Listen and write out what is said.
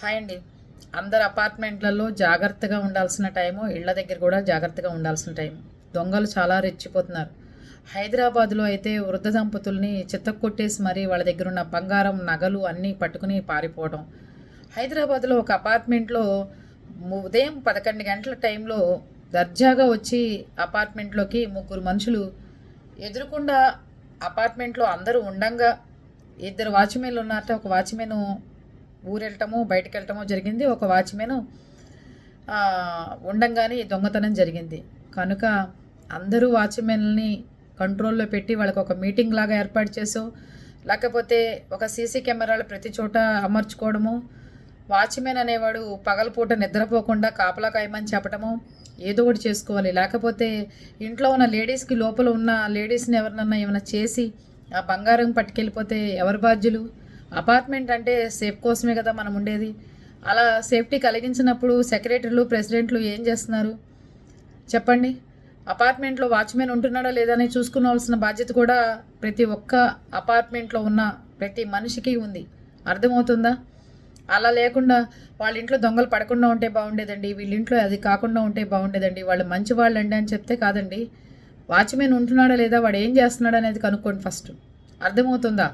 Hi అండి. అందరు అపార్ట్మెంట్లలో జాగ్రత్తగా ఉండాల్సిన టైము, ఇళ్ల దగ్గర కూడా జాగ్రత్తగా ఉండాల్సిన టైం. దొంగలు చాలా రెచ్చిపోతున్నారు. హైదరాబాద్లో అయితే వృద్ధ దంపతుల్ని చిత్తకొట్టేసి మరీ వాళ్ళ దగ్గర ఉన్న బంగారం, నగలు అన్నీ పట్టుకుని పారిపోవడం. హైదరాబాద్లో ఒక అపార్ట్మెంట్లో ఉదయం 11 గంటల టైంలో దర్జాగా వచ్చి అపార్ట్మెంట్లోకి ముగ్గురు మనుషులు ఎదురుకుండా అపార్ట్మెంట్లో అందరూ ఉండంగా ఇద్దరు వాచ్మెన్లు ఉన్నారట. ఒక వాచ్మెన్ ఊరెళ్ళటము బయటకు వెళ్ళటము జరిగింది. ఒక వాచ్మెన్ ఉండంగానే దొంగతనం జరిగింది. కనుక అందరూ వాచ్మెన్ని కంట్రోల్లో పెట్టి వాళ్ళకి ఒక మీటింగ్ లాగా ఏర్పాటు చేసో, లేకపోతే ఒక సీసీ కెమెరాలు ప్రతి చోట అమర్చుకోవడము, వాచ్మెన్ అనేవాడు పగలపూట నిద్రపోకుండా కాపలా కాయమని చెప్పడము, ఏదో ఒకటి చేసుకోవాలి. లేకపోతే ఇంట్లో ఉన్న లేడీస్కి, లోపల ఉన్న లేడీస్ని ఎవరినన్నా ఏమైనా చేసి ఆ బంగారం పట్టుకెళ్ళిపోతే ఎవరు బాధ్యులు? అపార్ట్మెంట్ అంటే సేఫ్ కోసమే కదా మనం ఉండేది. అలా సేఫ్టీ కలిగించినప్పుడు సెక్రటరీలు, ప్రెసిడెంట్లు ఏం చేస్తున్నారు చెప్పండి? అపార్ట్మెంట్లో వాచ్మెన్ ఉంటున్నాడా లేదని చూసుకోవాల్సిన బాధ్యత కూడా ప్రతి ఒక్క అపార్ట్మెంట్లో ఉన్న ప్రతి మనిషికి ఉంది. అర్థమవుతుందా? అలా లేకుండా వాళ్ళ ఇంట్లో దొంగలు పడకుండా ఉంటే బాగుండేదండి, వీళ్ళ ఇంట్లో అది కాకుండా ఉంటే బాగుండేదండి, వాళ్ళు మంచి వాళ్ళండి అని చెప్తే కాదండి. వాచ్మెన్ ఉంటున్నాడా లేదా, వాడు ఏం చేస్తున్నాడు అనేది కనుక్కోండి ఫస్ట్. అర్థమవుతుందా?